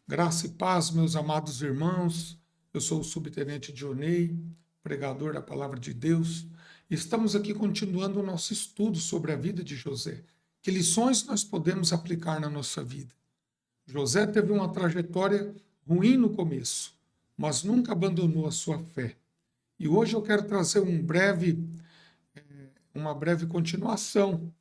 Graça e paz, meus amados irmãos. Eu sou o subtenente Dionei, pregador da palavra de Deus. Estamos aqui continuando o nosso estudo sobre a vida de José. Que lições nós podemos aplicar na nossa vida? José teve uma trajetória ruim no começo, mas nunca abandonou a sua fé. E hoje eu quero trazer uma breve continuação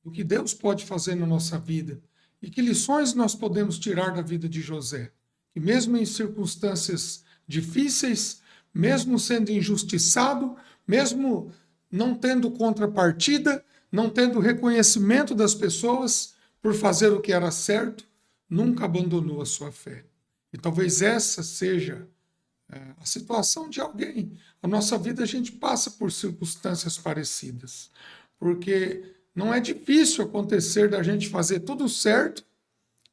do que Deus pode fazer na nossa vida e que lições nós podemos tirar da vida de José. Que mesmo em circunstâncias difíceis, mesmo sendo injustiçado, mesmo não tendo contrapartida, não tendo reconhecimento das pessoas por fazer o que era certo, nunca abandonou a sua fé. E talvez essa seja a situação de alguém. A nossa vida a gente passa por circunstâncias parecidas, porque não é difícil acontecer da gente fazer tudo certo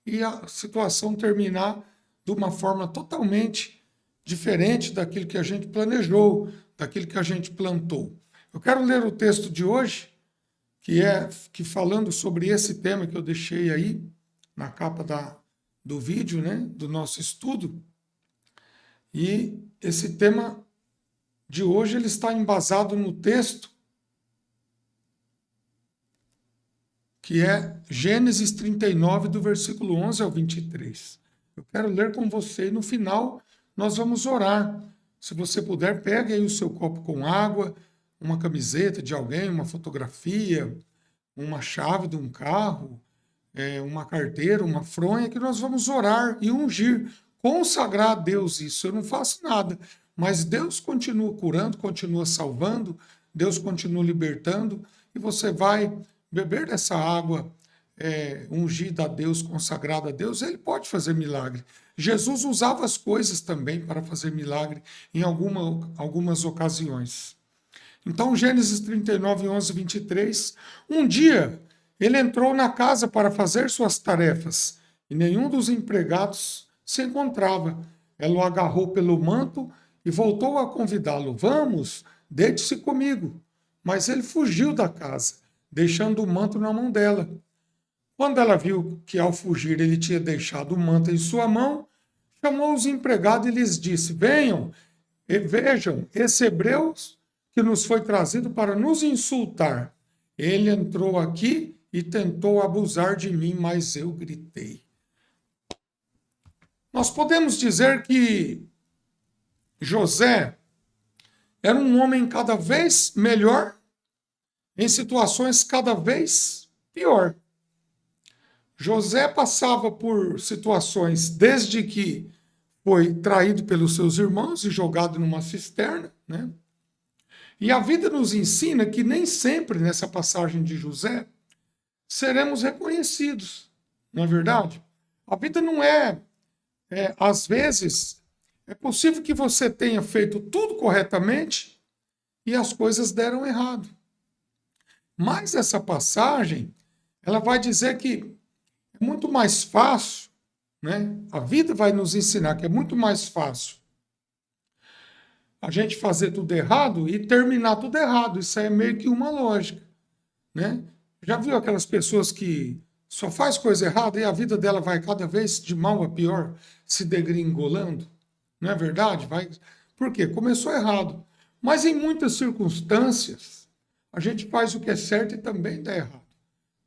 e a situação terminar de uma forma totalmente diferente daquilo que a gente planejou, daquilo que a gente plantou. Eu quero ler o texto de hoje, que falando sobre esse tema que eu deixei aí na capa do vídeo, né, do nosso estudo. E esse tema de hoje ele está embasado no texto que é Gênesis 39, do versículo 11 ao 23. Eu quero ler com você e no final nós vamos orar. Se você puder, pegue aí o seu copo com água, uma camiseta de alguém, uma fotografia, uma chave de um carro, uma carteira, uma fronha, que nós vamos orar e ungir, consagrar a Deus isso. Eu não faço nada, mas Deus continua curando, continua salvando, Deus continua libertando, e você vai beber dessa água ungida a Deus, consagrada a Deus. Ele pode fazer milagre. Jesus usava as coisas também para fazer milagre em algumas ocasiões. Então, Gênesis 39, 11, 23. Um dia, ele entrou na casa para fazer suas tarefas e nenhum dos empregados se encontrava. Ela o agarrou pelo manto e voltou a convidá-lo. Vamos, deite-se comigo. Mas ele fugiu da casa, deixando o manto na mão dela. Quando ela viu que ao fugir ele tinha deixado o manto em sua mão, chamou os empregados e lhes disse: Venham e vejam esse hebreu que nos foi trazido para nos insultar. Ele entrou aqui e tentou abusar de mim, mas eu gritei. Nós podemos dizer que José era um homem cada vez melhor em situações cada vez pior. José passava por situações desde que foi traído pelos seus irmãos e jogado numa cisterna, né? E a vida nos ensina que nem sempre nessa passagem de José seremos reconhecidos, não é verdade? A vida não às vezes, é possível que você tenha feito tudo corretamente e as coisas deram errado. Mas essa passagem, ela vai dizer que é muito mais fácil, né? A vida vai nos ensinar que é muito mais fácil a gente fazer tudo errado e terminar tudo errado. Isso é meio que uma lógica, né? Já viu aquelas pessoas que só faz coisa errada e a vida dela vai cada vez de mal a pior, se degringolando? Não é verdade? Por quê? Começou errado. Mas em muitas circunstâncias, a gente faz o que é certo e também dá errado.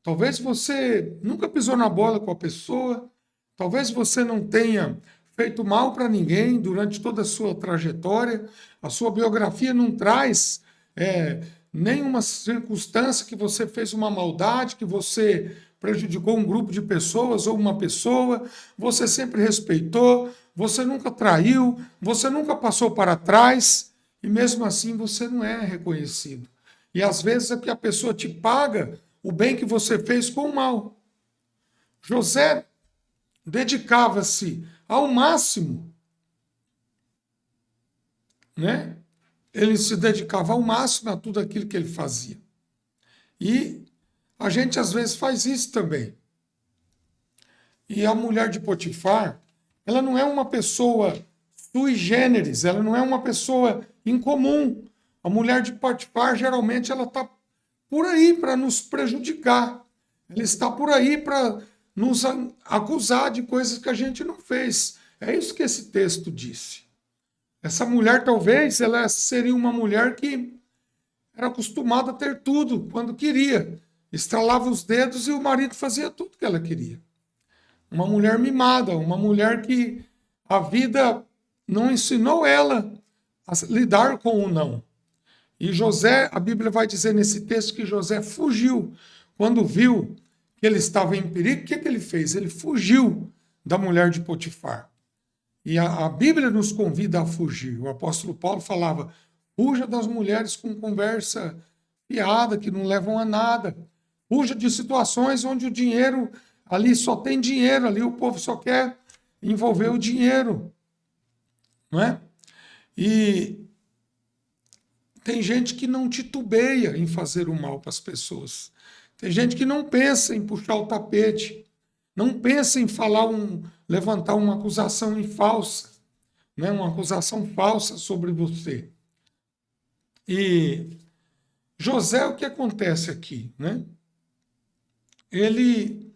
Talvez você nunca pisou na bola com a pessoa, talvez você não tenha feito mal para ninguém durante toda a sua trajetória, a sua biografia não traz nenhuma circunstância que você fez uma maldade, que você prejudicou um grupo de pessoas ou uma pessoa, você sempre respeitou, você nunca traiu, você nunca passou para trás, e mesmo assim você não é reconhecido. E às vezes é que a pessoa te paga o bem que você fez com o mal. José dedicava-se ao máximo, né? Ele se dedicava ao máximo a tudo aquilo que ele fazia. E a gente às vezes faz isso também. E a mulher de Potifar, ela não é uma pessoa sui generis, ela não é uma pessoa incomum. A mulher de Potifar, geralmente, ela está por aí para nos prejudicar. Ela está por aí para nos acusar de coisas que a gente não fez. É isso que esse texto disse. Essa mulher, talvez, ela seria uma mulher que era acostumada a ter tudo quando queria. Estralava os dedos e o marido fazia tudo que ela queria. Uma mulher mimada, uma mulher que a vida não ensinou ela a lidar com o não. E José, a Bíblia vai dizer nesse texto que José fugiu. Quando viu que ele estava em perigo, o que ele fez? Ele fugiu da mulher de Potifar. E a Bíblia nos convida a fugir. O apóstolo Paulo falava, fuja das mulheres com conversa fiada, que não levam a nada. Fuja de situações onde o dinheiro, ali só tem dinheiro, ali o povo só quer envolver o dinheiro. Não é? E tem gente que não titubeia em fazer o mal para as pessoas. Tem gente que não pensa em puxar o tapete, não pensa em levantar uma acusação falsa, né? Uma acusação falsa sobre você. E José, o que acontece aqui? Né? Ele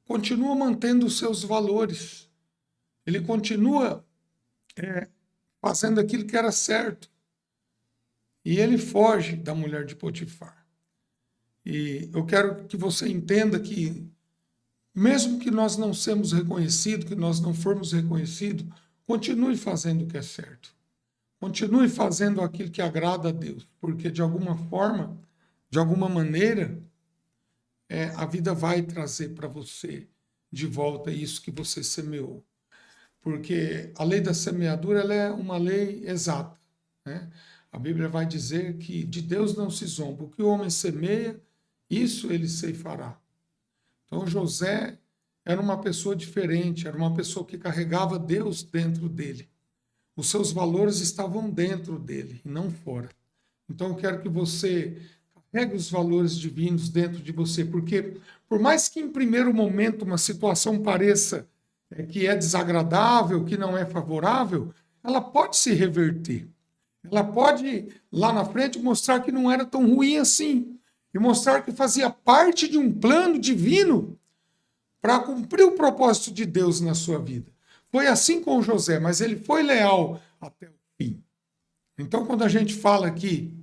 continua mantendo os seus valores, ele continua fazendo aquilo que era certo. E ele foge da mulher de Potifar. E eu quero que você entenda que, mesmo que nós não sejamos reconhecidos, que nós não formos reconhecidos, continue fazendo o que é certo. Continue fazendo aquilo que agrada a Deus, porque de alguma forma, de alguma maneira, a vida vai trazer para você de volta isso que você semeou. Porque a lei da semeadura ela é uma lei exata, né? A Bíblia vai dizer que de Deus não se zomba. O que o homem semeia, isso ele ceifará. Então José era uma pessoa diferente, era uma pessoa que carregava Deus dentro dele. Os seus valores estavam dentro dele e não fora. Então eu quero que você carregue os valores divinos dentro de você, porque por mais que em primeiro momento uma situação pareça que é desagradável, que não é favorável, ela pode se reverter. Ela pode, lá na frente, mostrar que não era tão ruim assim. E mostrar que fazia parte de um plano divino para cumprir o propósito de Deus na sua vida. Foi assim com José, mas ele foi leal até o fim. Então, quando a gente fala aqui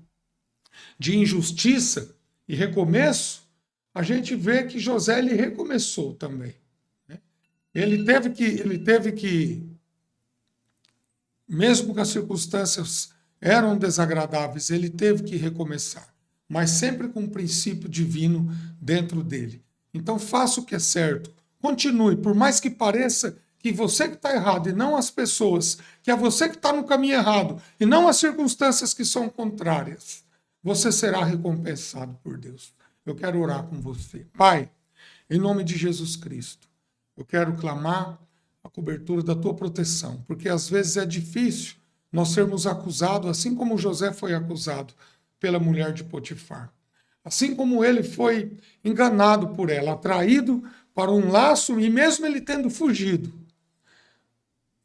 de injustiça e recomeço, a gente vê que José ele recomeçou também. Ele teve que, mesmo que as circunstâncias eram desagradáveis, ele teve que recomeçar, mas sempre com um princípio divino dentro dele. Então faça o que é certo, continue, por mais que pareça que você que está errado e não as pessoas, que é você que está no caminho errado e não as circunstâncias que são contrárias, você será recompensado por Deus. Eu quero orar com você. Pai, em nome de Jesus Cristo, eu quero clamar a cobertura da tua proteção, porque às vezes é difícil nós sermos acusados, assim como José foi acusado pela mulher de Potifar. Assim como ele foi enganado por ela, atraído para um laço, e mesmo ele tendo fugido,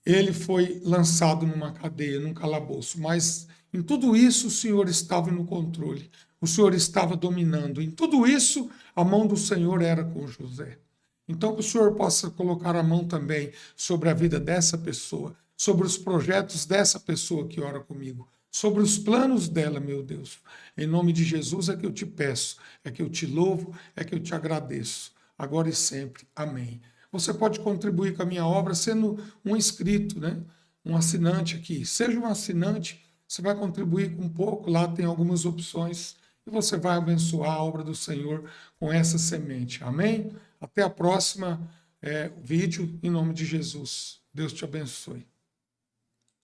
ele foi lançado numa cadeia, num calabouço. Mas em tudo isso o Senhor estava no controle, o Senhor estava dominando. Em tudo isso a mão do Senhor era com José. Então que o Senhor possa colocar a mão também sobre a vida dessa pessoa, sobre os projetos dessa pessoa que ora comigo, sobre os planos dela, meu Deus. Em nome de Jesus é que eu te peço, é que eu te louvo, é que eu te agradeço, agora e sempre. Amém. Você pode contribuir com a minha obra sendo um inscrito, né? Um assinante aqui. Seja um assinante, você vai contribuir com um pouco, lá tem algumas opções, e você vai abençoar a obra do Senhor com essa semente. Amém? Até a próxima vídeo, em nome de Jesus. Deus te abençoe.